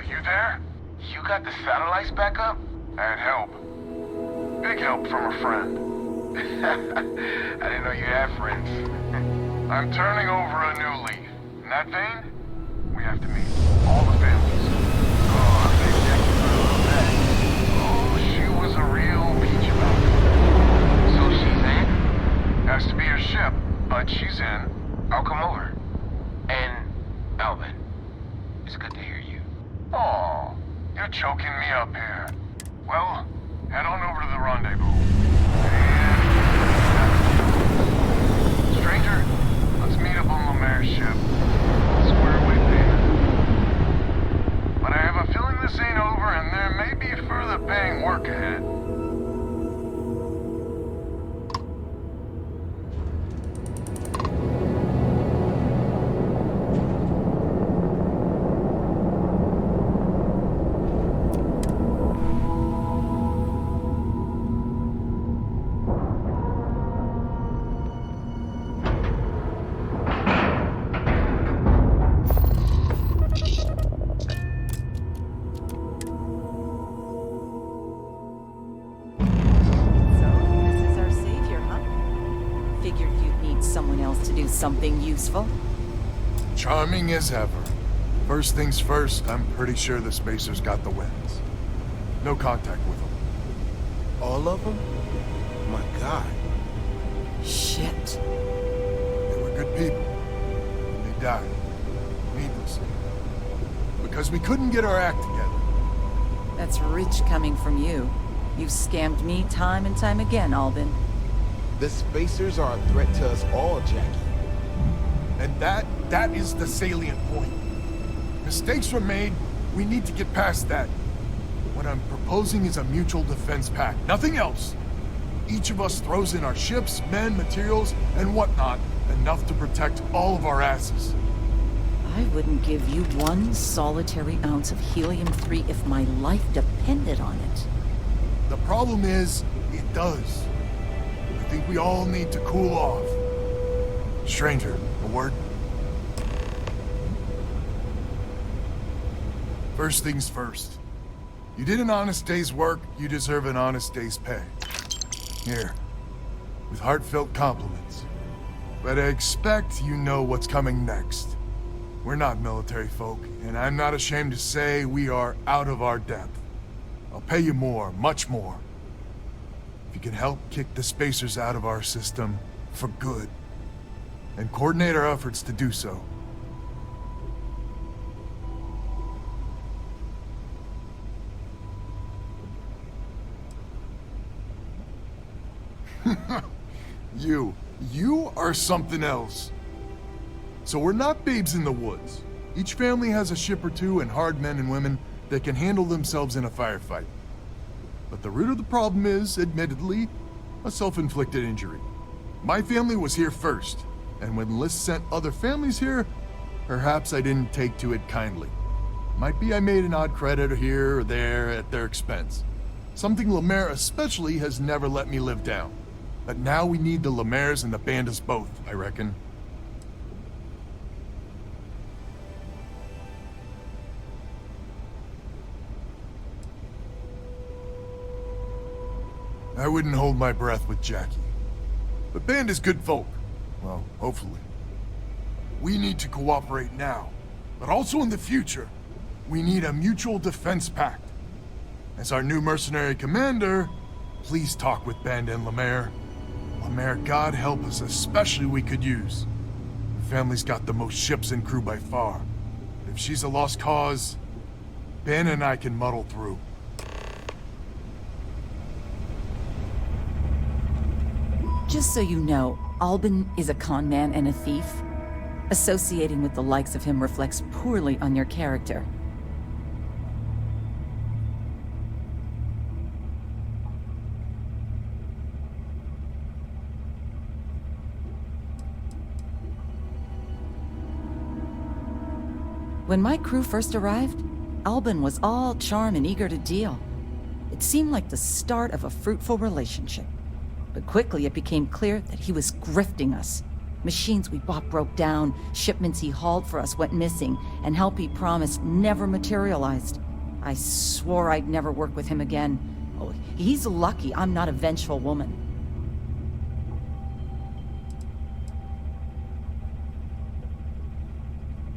you there? You got the satellites back up? And help. Big help from a friend. I didn't know you had friends. I'm turning over a new leaf. In that vein, we have to meet all the families. Oh, they checked for a little bit. Oh, she was a real peach about it. So she's in? Has to be her ship, but she's in. I'll come over. And, Alvin, it's good to hear you. Oh, you're choking me up here. Well, head on over to the rendezvous. And... Stranger, let's meet up on Lemaire's ship. Square away there. But I have a feeling this ain't over and there may be further paying work ahead. Something useful? Charming as ever. First things first, I'm pretty sure the Spacers got the winds. No contact with them. All of them? My God. Shit. They were good people. And they died. Needlessly. Because we couldn't get our act together. That's rich coming from you. You've scammed me time and time again, Albin. The Spacers are a threat to us all, Jackie. And that is the salient point. Mistakes were made, we need to get past that. What I'm proposing is a mutual defense pact, nothing else. Each of us throws in our ships, men, materials, and whatnot, enough to protect all of our asses. I wouldn't give you one solitary ounce of helium-3 if my life depended on it. The problem is, it does. I think we all need to cool off. Stranger, a word? First things first. You did an honest day's work, you deserve an honest day's pay. Here, with heartfelt compliments. But I expect you know what's coming next. We're not military folk, and I'm not ashamed to say we are out of our depth. I'll pay you more, much more. If you can help kick the Spacers out of our system for good, and coordinate our efforts to do so. You are something else. So we're not babes in the woods. Each family has a ship or two and hard men and women that can handle themselves in a firefight. But the root of the problem is, admittedly, a self-inflicted injury. My family was here first, and when Liz sent other families here, perhaps I didn't take to it kindly. Might be I made an odd credit here or there at their expense. Something Lemaire especially has never let me live down. But now we need the Lemaires and the Bandits both, I reckon. I wouldn't hold my breath with Jackie. But Band is good folk. Well, hopefully. We need to cooperate now, but also in the future. We need a mutual defense pact. As our new mercenary commander, please talk with Band and Lemaire. Lemaire, God help us, especially we could use. The family's got the most ships and crew by far. If she's a lost cause, Ben and I can muddle through. Just so you know, Albin is a con man and a thief. Associating with the likes of him reflects poorly on your character. When my crew first arrived, Albin was all charm and eager to deal. It seemed like the start of a fruitful relationship. But quickly it became clear that he was grifting us. Machines we bought broke down, shipments he hauled for us went missing, and help he promised never materialized. I swore I'd never work with him again. Oh, he's lucky I'm not a vengeful woman.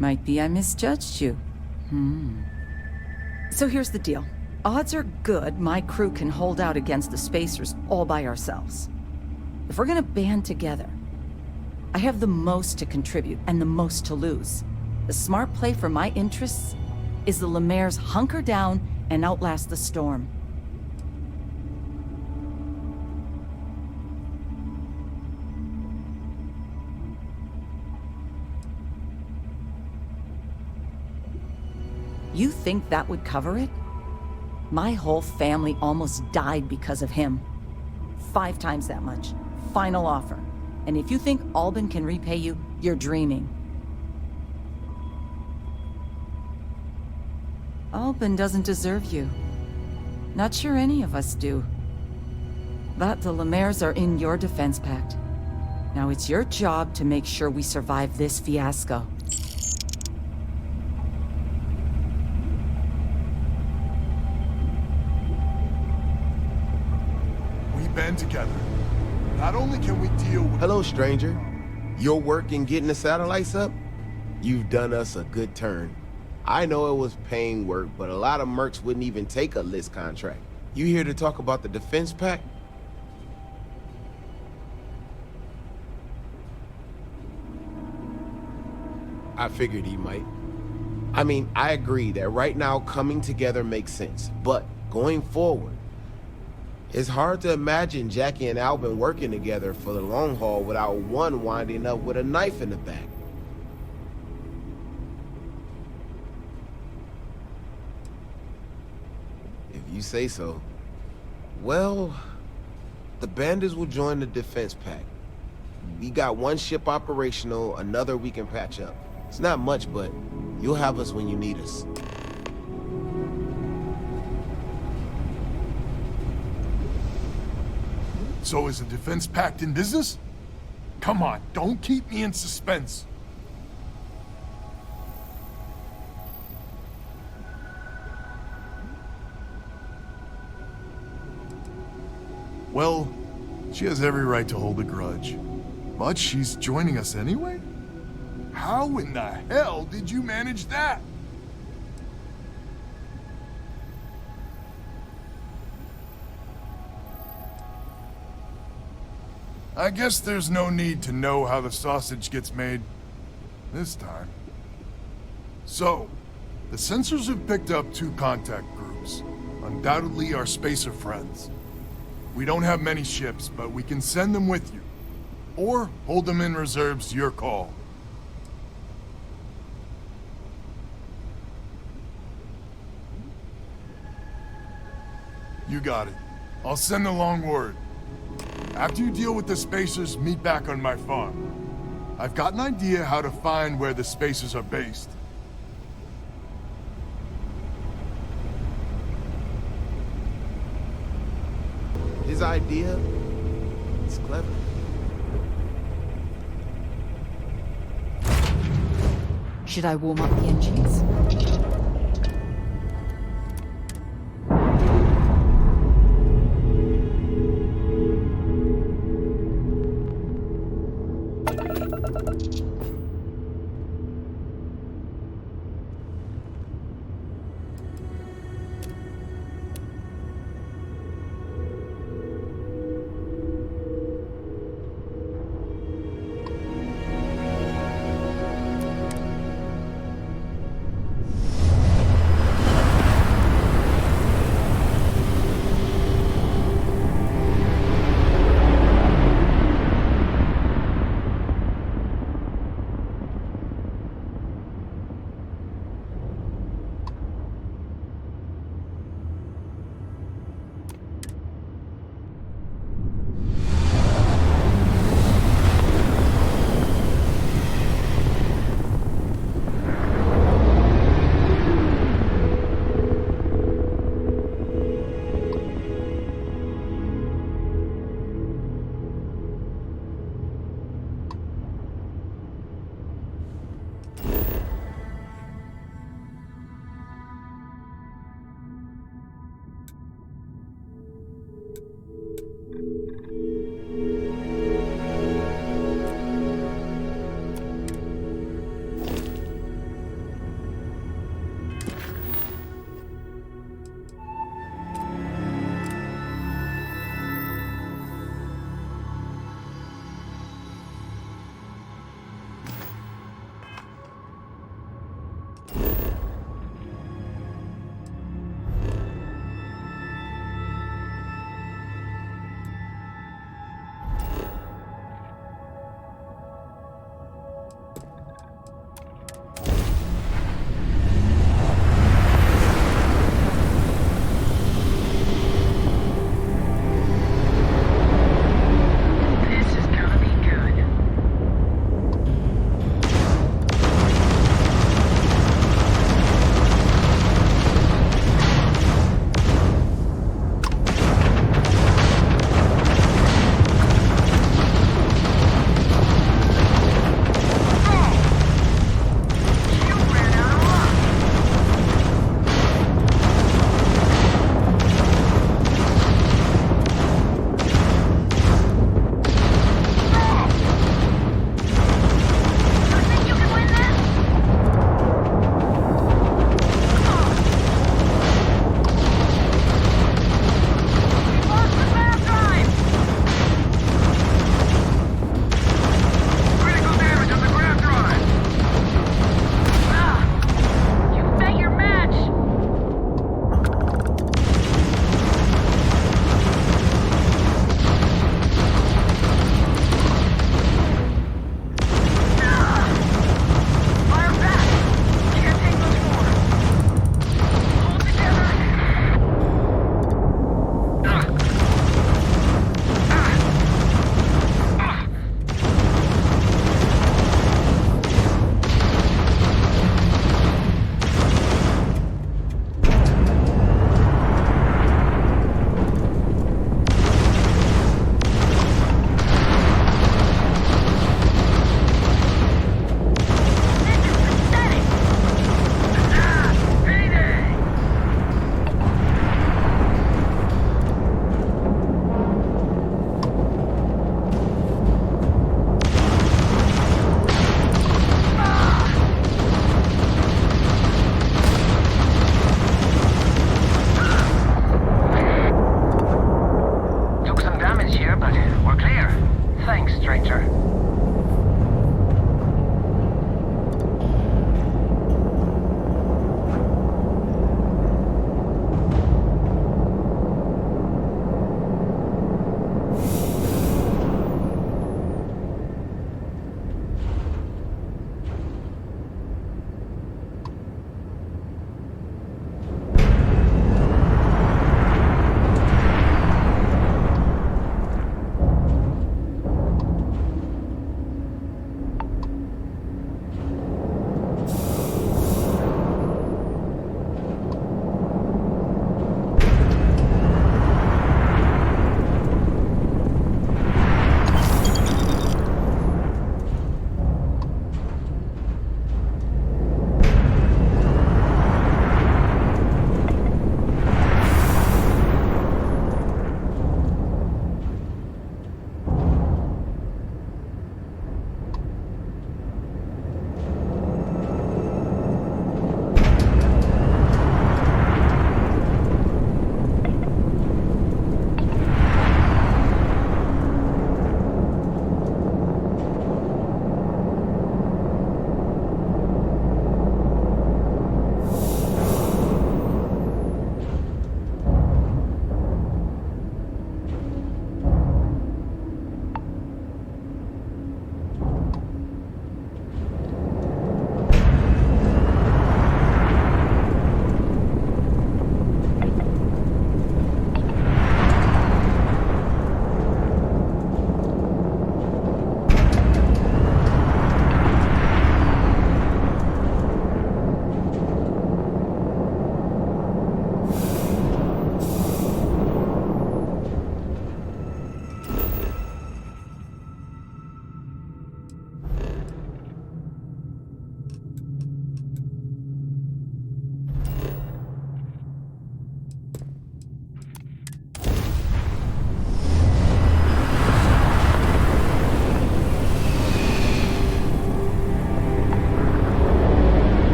Might be I misjudged you. So here's the deal. Odds are good my crew can hold out against the Spacers all by ourselves. If we're gonna band together, I have the most to contribute and the most to lose. The smart play for my interests is the Lemaire's hunker down and outlast the storm. You think that would cover it? My whole family almost died because of him. 5 times that much. Final offer. And if you think Albin can repay you, you're dreaming. Albin doesn't deserve you. Not sure any of us do. But the Lemaire's are in your defense pact. Now it's your job to make sure we survive this fiasco. We band together. Not only can we deal with... Hello, stranger. Your work in getting the satellites up? You've done us a good turn. I know it was paying work, but a lot of mercs wouldn't even take a list contract. You here to talk about the defense pact? I figured he might. I mean, I agree that right now coming together makes sense, but going forward, it's hard to imagine Jackie and Albin working together for the long haul without one winding up with a knife in the back. If you say so. Well, the bandits will join the defense pact. We got one ship operational, another we can patch up. It's not much, but you'll have us when you need us. So is the defense pact in business? Come on, don't keep me in suspense. Well, she has every right to hold a grudge. But she's joining us anyway? How in the hell did you manage that? I guess there's no need to know how the sausage gets made this time. So, the sensors have picked up 2 contact groups. Undoubtedly our spacer friends. We don't have many ships, but we can send them with you. Or hold them in reserves, your call. You got it. I'll send along word. After you deal with the Spacers, meet back on my farm. I've got an idea how to find where the Spacers are based. His idea is clever. Should I warm up the engines?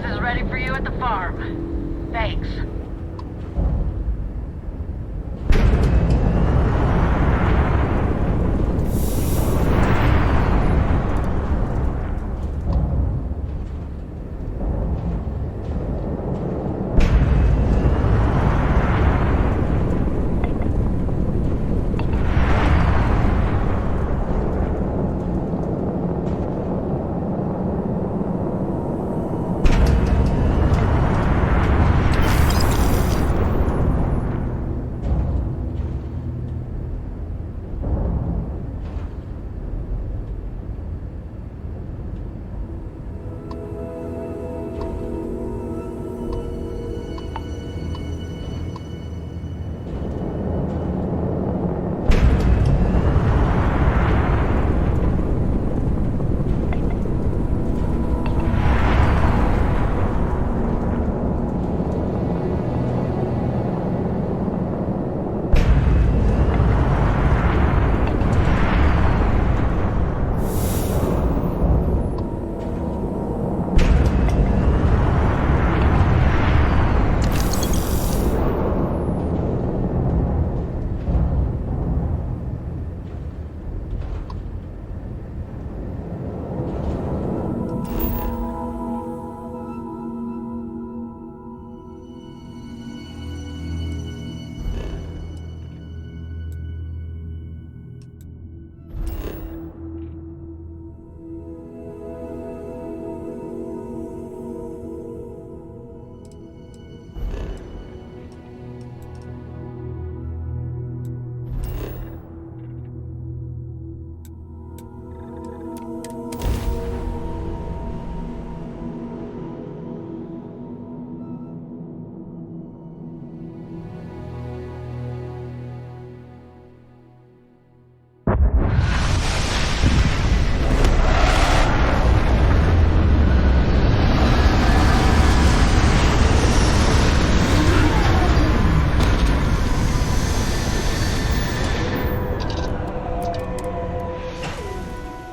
Res is ready for you at the farm. Thanks.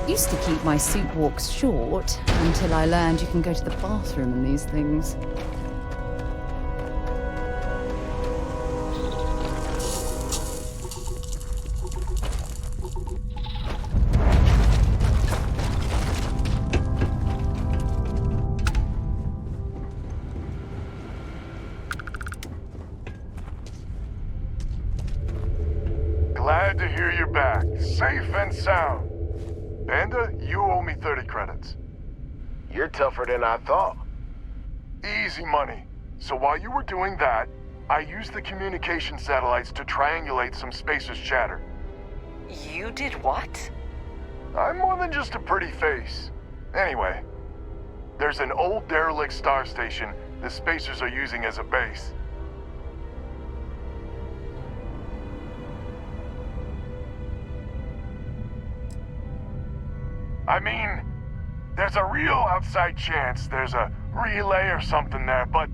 Used to keep my suit walks short until I learned you can go to the bathroom in these things. Glad to hear you're back, safe and sound. Panda, you owe me 30 credits. You're tougher than I thought. Easy money. So while you were doing that, I used the communication satellites to triangulate some spacers' chatter. You did what? I'm more than just a pretty face. Anyway, there's an old derelict star station the spacers are using as a base. I mean, there's a real outside chance there's a relay or something there, but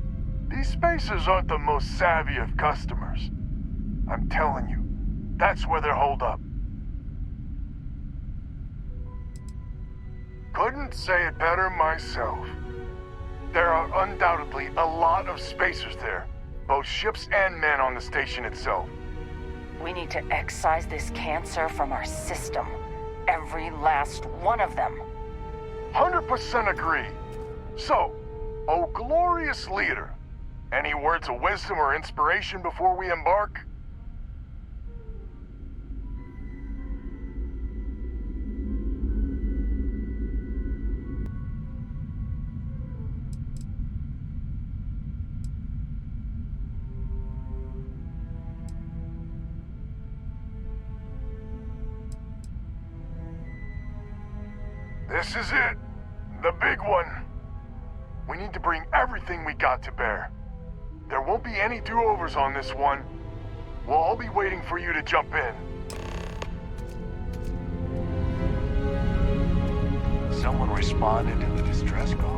these spacers aren't the most savvy of customers. I'm telling you, that's where they're holed up. Couldn't say it better myself. There are undoubtedly a lot of spacers there, both ships and men on the station itself. We need to excise this cancer from our system. Every last one of them. 100% agree. So, oh glorious leader, any words of wisdom or inspiration before we embark? This is it. The big one. We need to bring everything we got to bear. There won't be any do-overs on this one. We'll all be waiting for you to jump in. Someone responded to the distress call.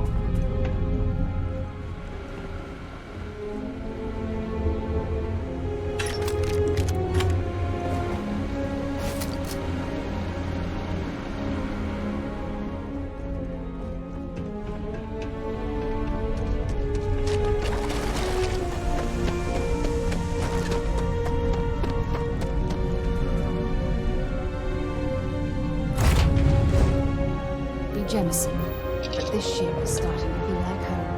Jemison, but this ship is starting to be like home.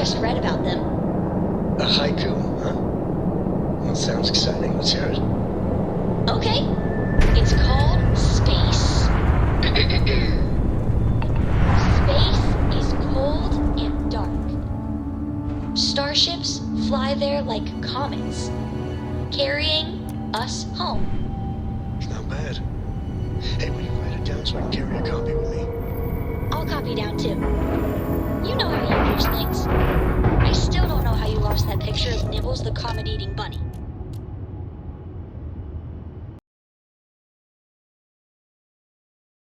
just read about them. A haiku, huh? Well, sounds exciting. Let's hear it. Okay. It's called Space. Space is cold and dark. Starships fly there like comets, carrying us home. It's not bad. Hey, will you write it down so I can carry a copy with me? I'll copy down too. You know how you use things. I still don't know how you lost that picture of Nibbles the comet-eating bunny.